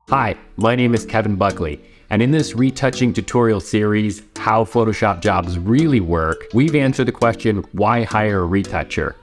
Hi, my name is Kevin Buckley, and in this retouching tutorial series, How Photoshop Jobs Really Work, we've answered the question, why hire a retoucher?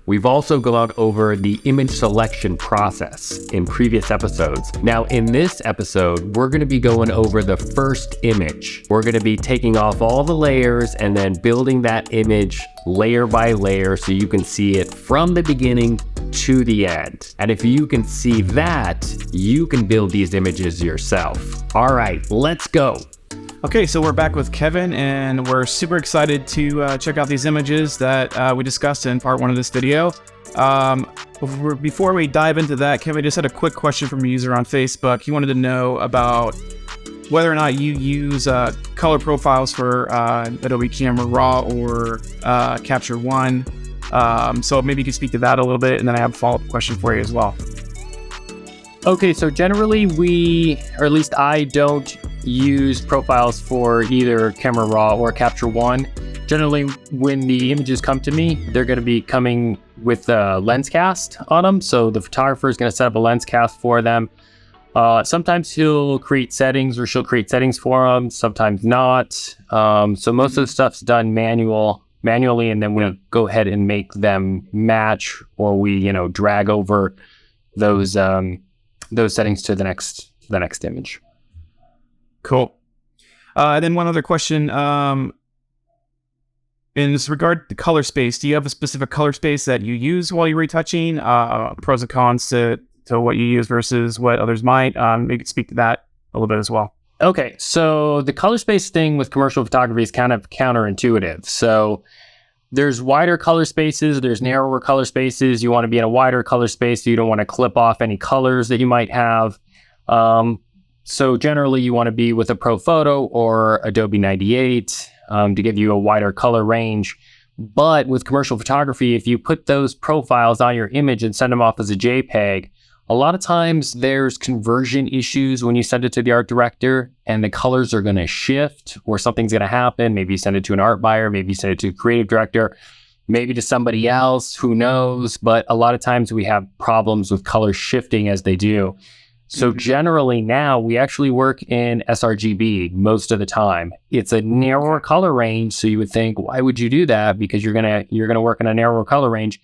We've also gone over the image selection process in previous episodes. Now, in this episode, we're going to be going over the first image. We're going to be taking off all the layers and then building that image layer by layer so you can see it from the beginning to the end. And if you can see that, you can build these images yourself. All right, let's go. Okay, so we're back with Kevin, and we're super excited to check out these images that we discussed in part one of this video. Before we dive into that, Kevin just had a quick question from a user on Facebook. He wanted to know about whether or not you use color profiles for Adobe Camera Raw or Capture One. So maybe you could speak to that a little bit, and then I have a follow-up question for you as well. Okay, so generally or at least I don't use profiles for either Camera Raw or Capture One. Generally, when the images come to me, they're going to be coming with a lens cast on them. So the photographer is going to set up a lens cast for them. Sometimes he'll create settings, or she'll create settings for them, sometimes not. So most of the stuff's done manually, and then we go ahead and make them match, or we drag over those settings to the next image. Cool. And then one other question. In this regard to color space, do you have a specific color space that you use while you're retouching? Pros and cons to what you use versus what others might. Maybe speak to that a little bit as well. Okay, so the color space thing with commercial photography is kind of counterintuitive. So there's wider color spaces, there's narrower color spaces. You want to be in a wider color space, so you don't want to clip off any colors that you might have. So generally you want to be with a Pro Photo or Adobe 98 to give you a wider color range. But with commercial photography, if you put those profiles on your image and send them off as a JPEG, a lot of times there's conversion issues when you send it to the art director, and the colors are going to shift, or something's going to happen. Maybe you send it to an art buyer, maybe you send it to a creative director, maybe to somebody else, who knows? But a lot of times we have problems with color shifting as they do. So generally now we actually work in sRGB most of the time. It's a narrower color range, so you would think, why would you do that? Because you're gonna work in a narrower color range.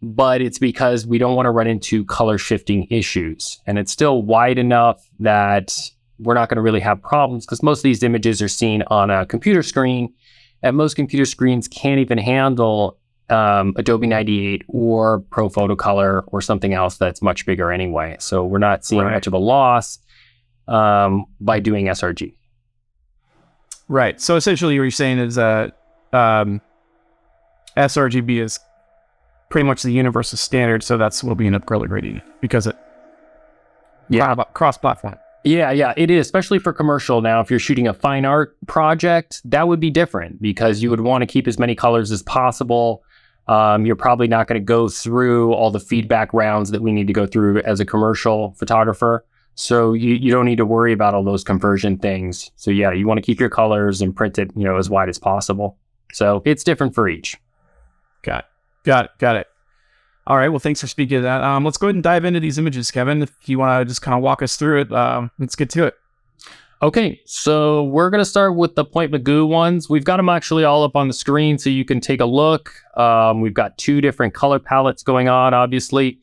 But it's because we don't want to run into color shifting issues. And it's still wide enough that we're not going to really have problems, because most of these images are seen on a computer screen, and most computer screens can't even handle Adobe 98 or Pro Photo Color or something else that's much bigger anyway. So we're not seeing much of a loss by doing sRG. Right. So essentially what you're saying is that sRGB is pretty much the universal standard, so that's will be an upgrade rating because it cross-platform. Yeah, it is, especially for commercial. Now, if you're shooting a fine art project, that would be different, because you would want to keep as many colors as possible. You're probably not going to go through all the feedback rounds that we need to go through as a commercial photographer. So you don't need to worry about all those conversion things. So yeah, you want to keep your colors and print it, as wide as possible. So it's different for each. Got it. All right. Well, thanks for speaking to that. Let's go ahead and dive into these images, Kevin. If you want to just kind of walk us through it, let's get to it. Okay, so we're going to start with the Point Magoo ones. We've got them actually all up on the screen so you can take a look. We've got two different color palettes going on, obviously.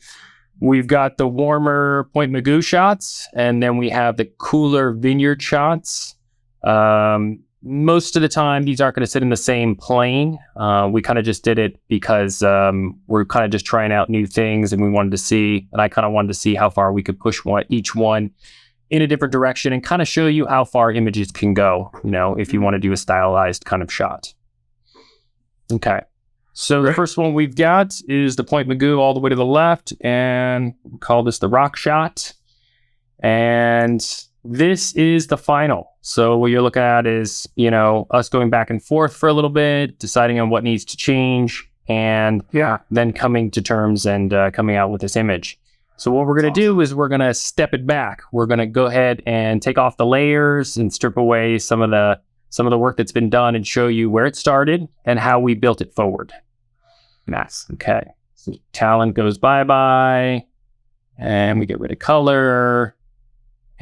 We've got the warmer Point Magoo shots, and then we have the cooler Vineyard shots. Most of the time, these aren't going to sit in the same plane. We kind of just did it because we're kind of just trying out new things, and I kind of wanted to see how far we could push each one in a different direction, and kind of show you how far images can go, if you want to do a stylized kind of shot. Okay. So the first one we've got is the Point Magoo all the way to the left, and we'll call this the rock shot. And this is the final. So what you're looking at is, us going back and forth for a little bit, deciding on what needs to change, and then coming to terms and coming out with this image. So what we're going to do is we're going to step it back. We're going to go ahead and take off the layers and strip away some of the work that's been done, and show you where it started and how we built it forward. Nice. Okay. So talent goes bye-bye, and we get rid of color.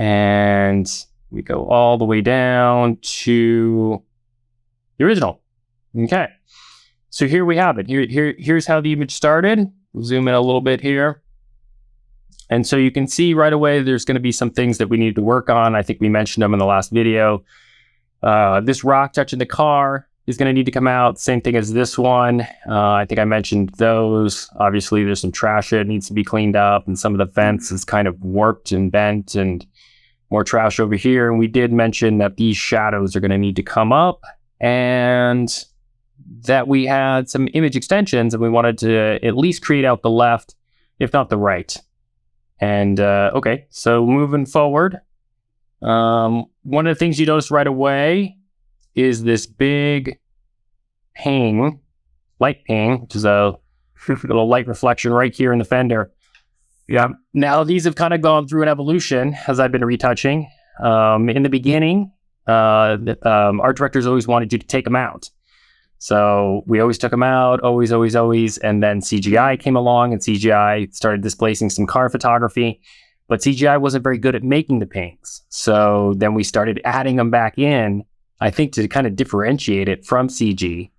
And we go all the way down to the original. Okay. So here we have it. Here's how the image started. We'll zoom in a little bit here. And so you can see right away there's going to be some things that we need to work on. I think we mentioned them in the last video. This rock touching the car is going to need to come out. Same thing as this one. I think I mentioned those. Obviously, there's some trash that needs to be cleaned up, and some of the fence is kind of warped and bent, and more trash over here. And we did mention that these shadows are going to need to come up, and that we had some image extensions, and we wanted to at least create out the left, if not the right. And okay, so moving forward, one of the things you notice right away is this big light ping, which is a little light reflection right here in the fender. Yeah. Now these have kind of gone through an evolution as I've been retouching. In the beginning, art directors always wanted you to take them out. So we always took them out, always. And then CGI came along, and CGI started displacing some car photography. But CGI wasn't very good at making the pings. So then we started adding them back in, I think, to kind of differentiate it from CG,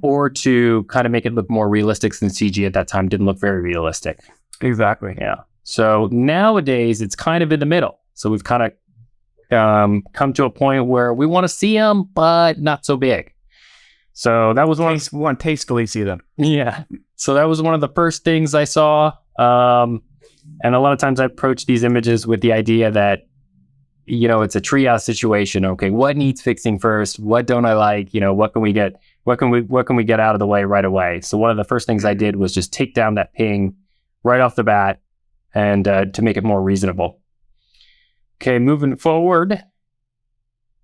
or to kind of make it look more realistic, since CG at that time didn't look very realistic. Exactly. Yeah. So nowadays it's kind of in the middle. So we've kind of come to a point where we want to see them, but not so big. So that was we want to tastefully see them. Yeah. So that was one of the first things I saw. And a lot of times I approach these images with the idea that, it's a triage situation. Okay, what needs fixing first? What don't I like? What can we get out of the way right away? So one of the first things I did was just take down that ping right off the bat, and to make it more reasonable. Okay, moving forward,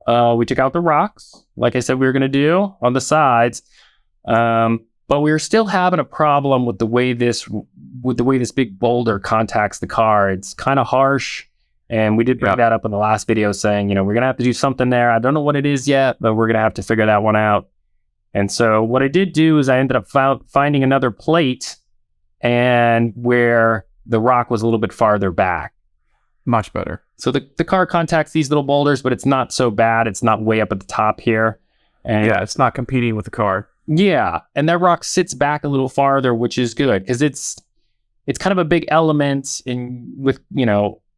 we took out the rocks, like I said we were going to do on the sides, but we were still having a problem with the way this big boulder contacts the car. It's kind of harsh, and we did bring that up in the last video, saying we're going to have to do something there. I don't know what it is yet, but we're going to have to figure that one out. And so what I did do is I ended up finding another plate, and where the rock was a little bit farther back. Much better. So the car contacts these little boulders, but it's not so bad. It's not way up at the top here. And it's not competing with the car. Yeah, and that rock sits back a little farther, which is good, because it's kind of a big element with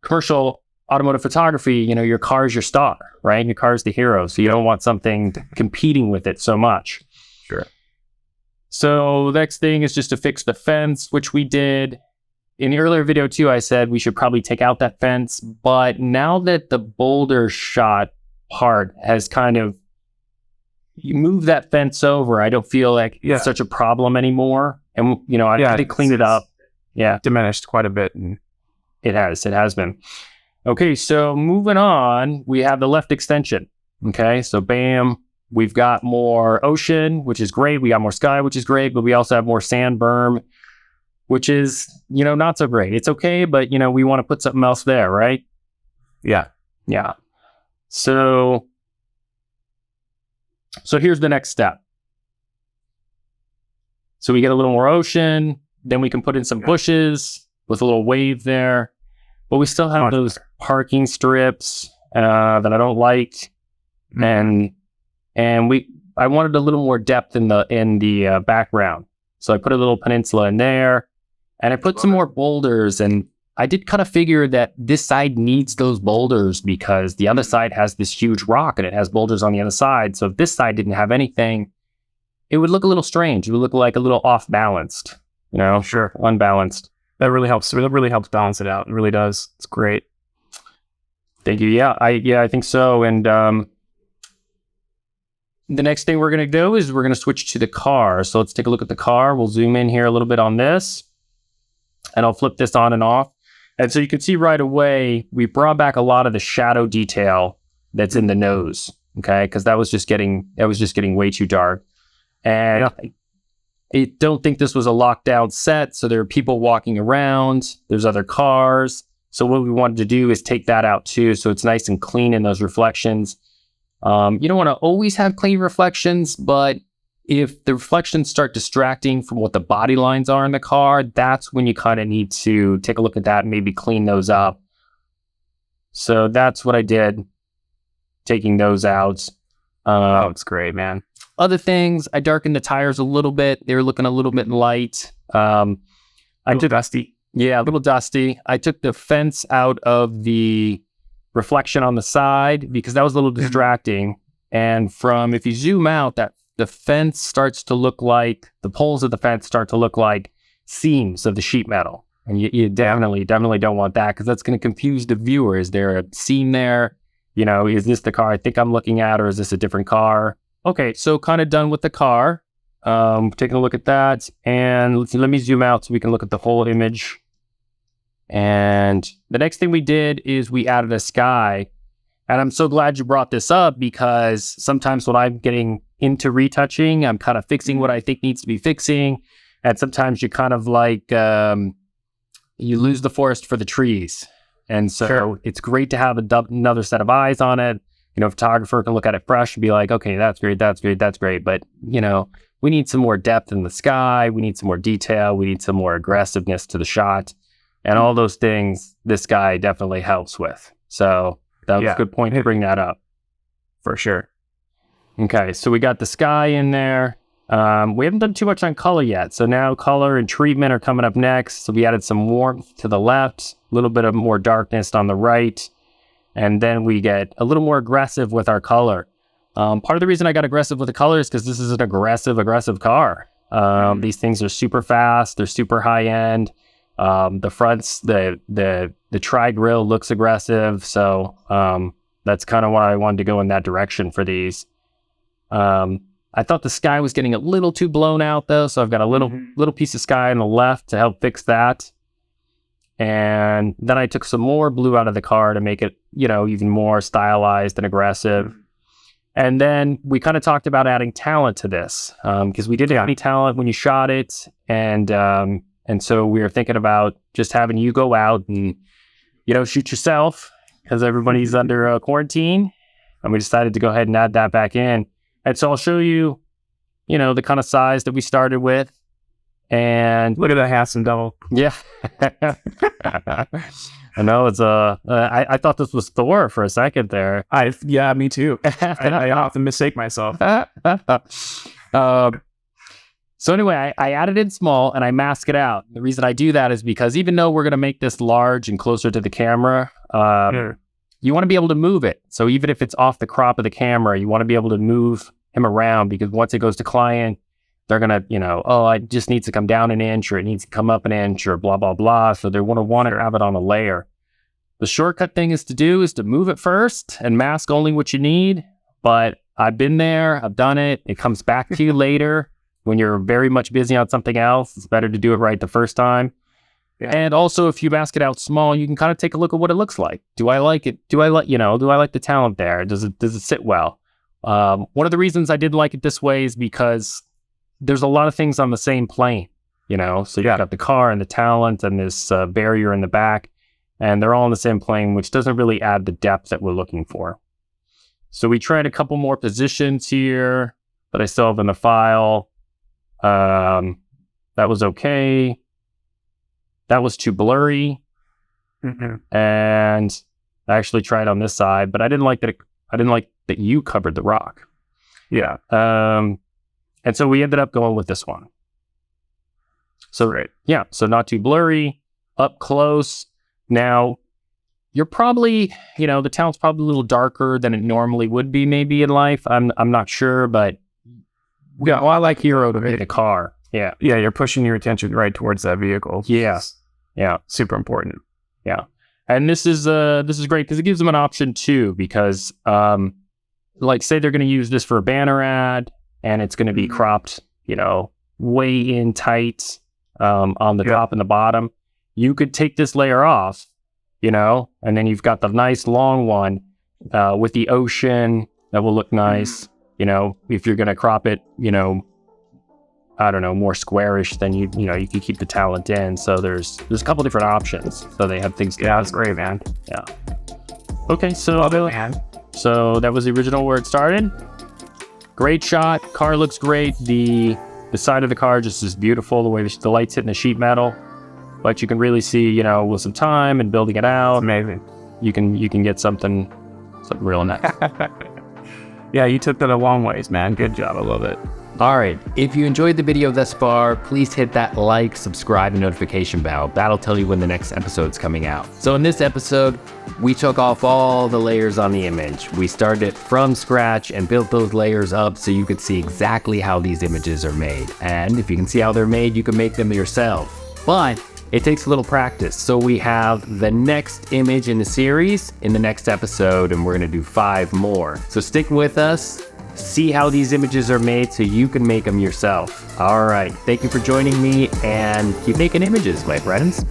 commercial automotive photography. Your car is your star, right? Your car is the hero, so you don't want something competing with it so much. Sure. So the next thing is just to fix the fence, which we did. In the earlier video too, I said we should probably take out that fence, but now that the boulder shot part has kind of, you move that fence over, I don't feel like it's such a problem anymore. And I did clean it up. Yeah. Diminished quite a bit. And it has been. Okay, so moving on, we have the left extension. Okay, so bam, we've got more ocean, which is great. We got more sky, which is great, but we also have more sand berm, which is, not so great. It's okay, but, we want to put something else there, right? Yeah. Yeah. So here's the next step. So we get a little more ocean, then we can put in some bushes with a little wave there, but we still have those parking strips that I don't like. And I wanted a little more depth in the background. So I put a little peninsula in there, and I put some more boulders, and I did kind of figure that this side needs those boulders because the other side has this huge rock and it has boulders on the other side. So if this side didn't have anything, it would look a little strange. It would look like a little off-balanced, Sure. Unbalanced. That really helps. It really helps balance it out. It really does. It's great. Thank you. Yeah, I think so. And the next thing we're going to do is we're going to switch to the car. So let's take a look at the car. We'll zoom in here a little bit on this, and I'll flip this on and off. And so you can see right away, we brought back a lot of the shadow detail that's in the nose, okay? Because that was just getting way too dark. And I don't think this was a lockdown set, so there are people walking around, there's other cars. So what we wanted to do is take that out too, so it's nice and clean in those reflections. You don't want to always have clean reflections, but if the reflections start distracting from what the body lines are in the car, that's when you kind of need to take a look at that and maybe clean those up. So that's what I did, taking those out. Oh, it's great, man. Other things, I darkened the tires a little bit. They were looking a little bit light. I took dusty. Yeah, a little dusty. I took the fence out of the reflection on the side because that was a little distracting. And if you zoom out, that the fence starts to look like, the poles of the fence start to look like seams of the sheet metal. And you definitely don't want that because that's going to confuse the viewer. Is there a seam there? Is this the car I think I'm looking at, or is this a different car? Okay, so kind of done with the car. Taking a look at that. And let me zoom out so we can look at the whole image. And the next thing we did is we added a sky. And I'm so glad you brought this up because sometimes when I'm getting into retouching, I'm kind of fixing what I think needs to be fixing. And sometimes you kind of like, you lose the forest for the trees. And so It's great to have another set of eyes on it. A photographer can look at it fresh and be like, okay, that's great. But, we need some more depth in the sky. We need some more detail. We need some more aggressiveness to the shot. And all those things, this guy definitely helps with. So that was a good point to bring that up. For sure. Okay, so we got the sky in there. We haven't done too much on color yet. So now color and treatment are coming up next. So we added some warmth to the left, a little bit of more darkness on the right. And then we get a little more aggressive with our color. Part of the reason I got aggressive with the color is because this is an aggressive car. These things are super fast. They're super high end. The fronts, the tri-grill looks aggressive. So that's kind of why I wanted to go in that direction for these. I thought the sky was getting a little too blown out though. So I've got a little piece of sky on the left to help fix that. And then I took some more blue out of the car to make it, even more stylized and aggressive. And then we kind of talked about adding talent to this because we didn't have any talent when you shot it. And so we were thinking about just having you go out and, shoot yourself because everybody's under quarantine. And we decided to go ahead and add that back in. And so I'll show you, the kind of size that we started with. And look at that handsome devil. Yeah. I know it's I thought this was Thor for a second there. Me too. I often mistake myself. So anyway, I added in small and I mask it out. The reason I do that is because even though we're going to make this large and closer to the camera, you want to be able to move it. So even if it's off the crop of the camera, you want to be able to move him around because once it goes to client, they're going to, it just needs to come down an inch or it needs to come up an inch or blah, blah, blah. So they want to have it on a layer. The shortcut thing is to move it first and mask only what you need. But I've been there. I've done it. It comes back to you later when you're very much busy on something else. It's better to do it right the first time. Yeah. And also, if you mask it out small, you can kind of take a look at what it looks like. Do I like it? Do I like the talent there? Does it sit well? One of the reasons I didn't like it this way is because there's a lot of things on the same plane, so you got the car and the talent and this barrier in the back, and they're all on the same plane, which doesn't really add the depth that we're looking for. So we tried a couple more positions here that I still have in the file. That was okay. That was too blurry. And I actually tried on this side, but I didn't like that you covered the rock. Yeah. And so we ended up going with this one. So, right. Yeah. So not too blurry, up close. Now, you're probably, the talent's probably a little darker than it normally would be maybe in life. I'm not sure, but yeah, well, I like hero to hit a car. Yeah. Yeah, you're pushing your attention right towards that vehicle. Yeah. Yeah. Super important. Yeah. And this is great because it gives them an option too, because like say they're going to use this for a banner ad and it's going to be cropped, way in tight on the top and the bottom. You could take this layer off, and then you've got the nice long one with the ocean that will look nice. If you're going to crop it, I don't know, more squarish, then you can keep the talent in. So there's a couple different options. So they have things. Yeah, that's great, man. Yeah. Okay, so that was the original where it started. Great shot. Car looks great. The side of the car just is beautiful. The way the light's hitting the sheet metal, but you can really see, with some time and building it out. It's amazing. you can get something real nice. Yeah, you took that a long ways, man. Good job. I love it. All right. If you enjoyed the video thus far, please hit that like, subscribe, and notification bell. That'll tell you when the next episode's coming out. So in this episode, we took off all the layers on the image. We started it from scratch and built those layers up so you could see exactly how these images are made. And if you can see how they're made, you can make them yourself. But it takes a little practice. So we have the next image in the series in the next episode, and we're gonna do 5 more. So stick with us. See how these images are made so you can make them yourself. All right, thank you for joining me, and keep making images, my friends.